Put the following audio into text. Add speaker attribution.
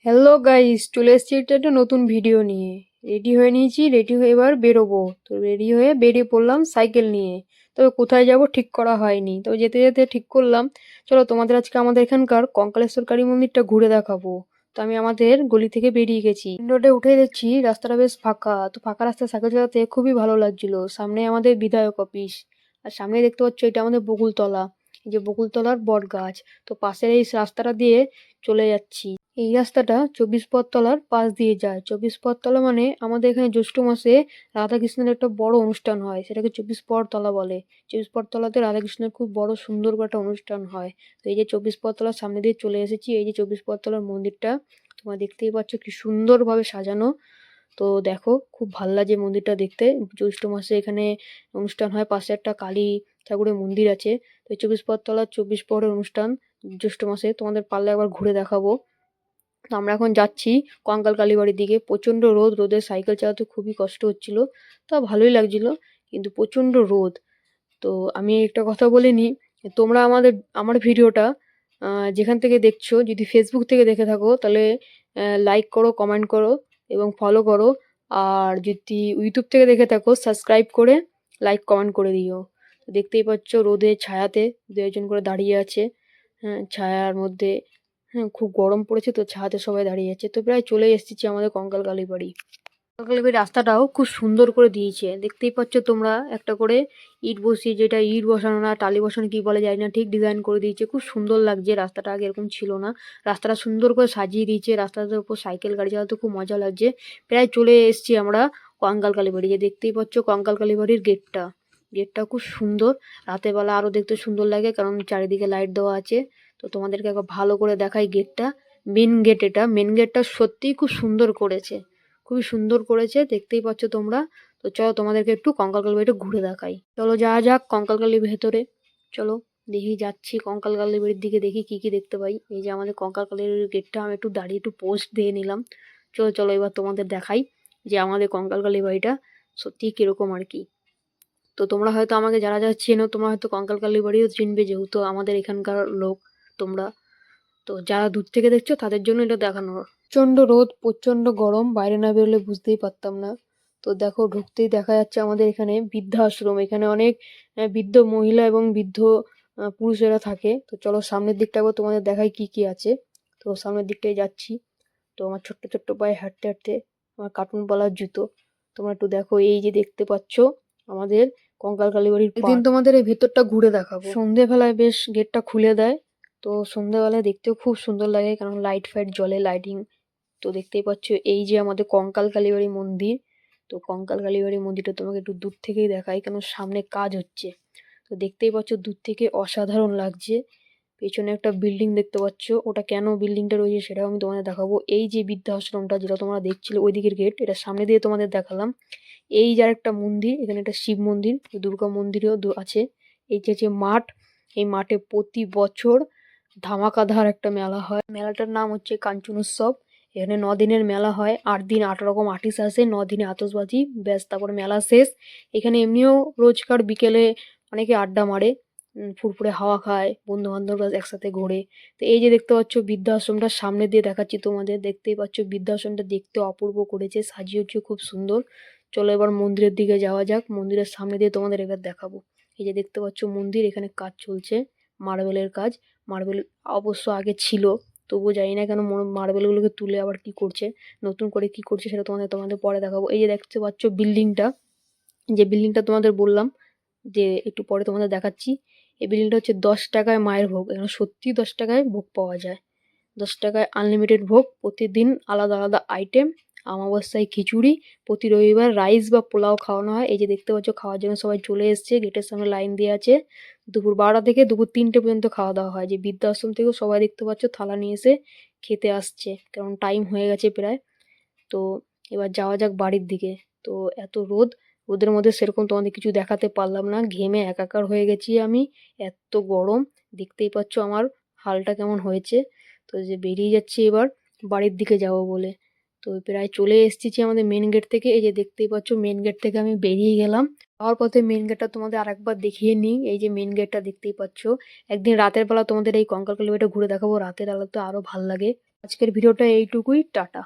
Speaker 1: Hello guys, চলে এসেছি একটা নতুন ভিডিও নিয়ে। রেডি হয়ে নিয়েছি, রেডি হয়ে এবার বেরোবো। তো রেডি হয়ে বেরিয়ে পড়লাম সাইকেল নিয়ে। তবে কোথায় যাব ঠিক করা হয়নি, তবে যেতে যেতে ঠিক করলাম চলো তোমাদের আজকে আমাদের এখানকার কঙ্কালেশ্বর কালী মন্দিরটা ঘুরে দেখাবো। তো আমি আমাদের গলি থেকে বেরিয়ে গেছি, রোডে উঠে দেখছি রাস্তাটা বেশ ফাঁকা। তো ফাঁকা রাস্তায় সাইকেল চালাতে খুবই ভালো লাগছিল। সামনে আমাদের বিধায়ক অফিস, আর সামনে দেখতে পাচ্ছ এটা আমাদের বকুলতলা, এই যে বকুলতলার বট গাছ। তো পাশের এই রাস্তাটা দিয়ে চলে যাচ্ছি। এই রাস্তাটা 24 পথতলার পাশ দিয়ে যায়। 24 পথতলা মানে আমাদের এখানে জ্যৈষ্ঠ মাসে রাধাকৃষ্ণের একটা বড় অনুষ্ঠান হয়, সেটাকে 24 পরতলা বলে। 24 পরতলাতে রাধাকৃষ্ণের খুব বড় সুন্দর করে একটা অনুষ্ঠান হয়। তো এই যে 24 পথতলার সামনে দিয়ে চলে এসেছি, এই যে 24 পথতলার মন্দিরটা তোমরা দেখতেই পাচ্ছ কি সুন্দরভাবে সাজানো। তো দেখো খুব ভাল লাগে মন্দিরটা দেখতে। জ্যৈষ্ঠ মাসে এখানে অনুষ্ঠান হয়, পাশে একটা কালী ঠাকুরের মন্দির আছে। তো এই 24 পথতলার 24 পরের অনুষ্ঠান জ্যৈষ্ঠ মাসে তোমাদের পারলে একবার ঘুরে দেখাবো। তো আমরা এখন যাচ্ছি কঙ্কাল কালীবাড়ির দিকে। প্রচণ্ড রোদ, রোদে সাইকেল চালাতে খুবই কষ্ট হচ্ছিল। তা ভালোই লাগছিল, কিন্তু প্রচণ্ড রোদ। তো আমি একটা কথা বলে নিই, তোমরা আমার ভিডিওটা যেখান থেকে দেখছো, যদি ফেসবুক থেকে দেখে থাকো তাহলে লাইক করো, কমেন্ট করো এবং ফলো করো। আর যদি ইউটিউব থেকে দেখে থাকো সাবস্ক্রাইব করে লাইক কমেন্ট করে দিও। তো দেখতেই পাচ্ছ রোদে ছায়াতে দু একজন করে দাঁড়িয়ে আছে। হ্যাঁ, ছায়ার মধ্যে। হ্যাঁ, খুব গরম পড়েছে তো ছায়াতে সবাই দাঁড়িয়ে আছে। তো প্রায় চলে এসেছি আমাদের কঙ্কাল কালীবাড়ি। কঙ্কাল কালীবাড়ির রাস্তাটাও খুব সুন্দর করে দিয়েছে, দেখতেই পাচ্ছ তোমরা। একটা করে ইট বসিয়ে, যেটা ইট বসানো না টালি বসানো কি বলে যায় না, ঠিক ডিজাইন করে দিয়েছে। খুব সুন্দর লাগছে, রাস্তাটা আগে এরকম ছিল না। রাস্তাটা সুন্দর করে সাজিয়ে দিয়েছে, রাস্তাটার উপর সাইকেল গাড়ি চালাতে খুব মজা লাগছে। প্রায় চলে এসেছি আমরা কঙ্কাল কালীবাড়ি। যে দেখতেই পাচ্ছ কঙ্কাল কালীবাড়ির গেটটা, গেটটা খুব সুন্দর। রাতের বেলা আরো দেখতে সুন্দর লাগে, কারণ চারিদিকে লাইট দেওয়া আছে। তো তোমাদেরকে একবার ভালো করে দেখাই গেটটা। মেন গেট, এটা মেন গেটটা সত্যিই খুব সুন্দর করেছে, খুবই সুন্দর করেছে, দেখতেই পাচ্ছ তোমরা। তো চলো তোমাদেরকে একটু কঙ্কালকালী বাড়িটা ঘুরে দেখাই। চলো যাওয়া যাক কঙ্কালকালীর ভেতরে। চলো দেখি, যাচ্ছি কঙ্কালকালী বাড়ির দিকে, দেখি কি কি দেখতে পাই। এই যে আমাদের কঙ্কালকালীর গেটটা, আমি একটু দাঁড়িয়ে একটু পোস্ট দিয়ে নিলাম। চলো চলো এবার তোমাদের দেখাই যে আমাদের কঙ্কালকালী বাড়িটা সত্যি কিরকম আর কি। তো তোমরা হয়তো আমাকে যারা যারা চেনো, তোমরা হয়তো কঙ্কালকালী বাড়িও চিনবে, যেহেতু আমাদের এখানকার লোক তোমরা। তো যারা দূর থেকে দেখছো তাদের জন্য এটা দেখানোর। প্রচণ্ড রোদ, প্রচণ্ড গরম, বাইরে না বেরোলে বুঝতেই পারতাম না। তো দেখো ঢুকতেই দেখা যাচ্ছে আমাদের এখানে বৃদ্ধাশ্রম। এখানে অনেক বৃদ্ধ মহিলা এবং বৃদ্ধ পুরুষেরা থাকে। তো চলো সামনের দিকটা একবার তোমাদের দেখাই কি কি আছে। তো সামনের দিকটাই যাচ্ছি। তো আমার ছোট্ট ছোট্ট পায়ে হাঁটতে হাঁটতে আমার কার্টুন পলার জুতো। তোমরা একটু দেখো, এই যে দেখতে পাচ্ছ আমাদের কঙ্কাল কালীবাড়ির দিন তোমাদের এই ভেতরটা ঘুরে দেখাবো। সন্ধেবেলায় বেশ গেটটা খুলে দেয়। তো সন্ধ্যাবেলায় দেখতেও খুব সুন্দর লাগে, কারণ লাইট ফাইট জ্বলে, লাইটিং। তো দেখতেই পাচ্ছ এই যে আমাদের কঙ্কাল কালীবাড়ি মন্দির। তো কঙ্কাল কালীবাড়ি মন্দিরটা তোমাকে একটু দূর থেকেই দেখাই, কারণ সামনে কাজ হচ্ছে। তো দেখতেই পাচ্ছ দূর থেকে অসাধারণ লাগছে। পেছনে একটা বিল্ডিং দেখতে পাচ্ছ, ওটা কেন বিল্ডিংটা রয়েছে সেটাও আমি তোমাদের দেখাবো। এই যে বৃদ্ধাশ্রমটা যেটা তোমরা দেখছিলে ওই দিকের গেট, এটা সামনে দিয়ে তোমাদের দেখালাম। এই যার একটা মন্দির, এখানে একটা শিব মন্দির, দুর্গা মন্দিরও আছে। এই যে মাঠ, এই মাঠে প্রতি বছর ধামাকাধার একটা মেলা হয়। মেলাটার নাম হচ্ছে কাঞ্চন উৎসব। এখানে 9 দিনের মেলা হয়, 8 দিন 8 রকম আর্টিস্ট আসে, 9 দিনে আতশবাজি, ব্যাস তারপর মেলা শেষ। এখানে এমনিও রোজকার বিকেলে অনেকে আড্ডা মারে, ফুরফুরে হাওয়া খায়, বন্ধু বান্ধবরা একসাথে ঘোরে। তো এই যে দেখতে পাচ্ছ বৃদ্ধাশ্রমটার সামনে দিয়ে দেখাচ্ছি তোমাদের, দেখতেই পাচ্ছ বৃদ্ধাশ্রমটা দেখতে অপূর্ব করেছে, সাজিয়েছে খুব সুন্দর। চলো এবার মন্দিরের দিকে যাওয়া যাক, মন্দিরের সামনে দিয়ে তোমাদের এবার দেখাবো। এই যে দেখতে পাচ্ছ মন্দির, এখানে কাজ চলছে, মার্বেলের কাজ। মার্বেল অবশ্য আগে ছিল, তবুও জানি না কেন মার্বেলগুলোকে তুলে আবার কি করছে, নতুন করে কি করছে সেটা তোমাদের তোমাদের পরে দেখাবো। এই যে দেখতে পাচ্ছ বিল্ডিংটা, যে বিল্ডিংটা তোমাদের বললাম যে একটু পরে তোমাদের দেখাচ্ছি। এই বিল্ডিংটা হচ্ছে 10 টাকায় মায়ের ভোগ। এখানে সত্যি 10 টাকায় ভোগ পাওয়া যায়। 10 টাকায় আনলিমিটেড ভোগ, প্রতিদিন আলাদা আলাদা আইটেম। অমাবস্যায় খিচুড়ি, প্রতি রবিবার রাইস বা পোলাও খাওয়ানো হয়। এই যে দেখতে পাচ্ছ খাওয়ার জন্য সবাই চলে এসছে, গেটের সামনে লাইন দিয়ে আছে। দুপুর 12টা থেকে দুপুর 3টে পর্যন্ত খাওয়া দাওয়া হয়। যে বৃদ্ধাশ্রম থেকেও সবাই দেখতে পাচ্ছ থালা নিয়ে এসে খেতে আসছে, কারণ টাইম হয়ে গেছে প্রায়। তো এবার যাওয়া যাক বাড়ির দিকে। তো এত রোদ, রোদের মধ্যে সেরকম তোমাদের কিছু দেখাতে পারলাম না, ঘেমে একাকার হয়ে গেছি আমি, এত গরম। দেখতেই পাচ্ছ আমার হালটা কেমন হয়েছে। তো যে বেরিয়ে যাচ্ছি এবার বাড়ির দিকে যাব বলে। তো প্রায় চলে এসেছি আমাদের মেন গেট থেকে। এই যে দেখতেই পাচ্ছ মেন গেট থেকে আমি বেরিয়ে গেলাম। যাওয়ার পথে মেন গেটটা তোমাদের আরেকবার দেখিয়ে নিই। এই যে মেন গেটটা দেখতেই পাচ্ছ। একদিন রাতের বেলা তোমাদের এই কঙ্কালকালী বাড়িটা ঘুরে দেখাবো, রাতের আলো তো আরো ভাল লাগে। আজকের ভিডিওটা এইটুকুই, টাটা।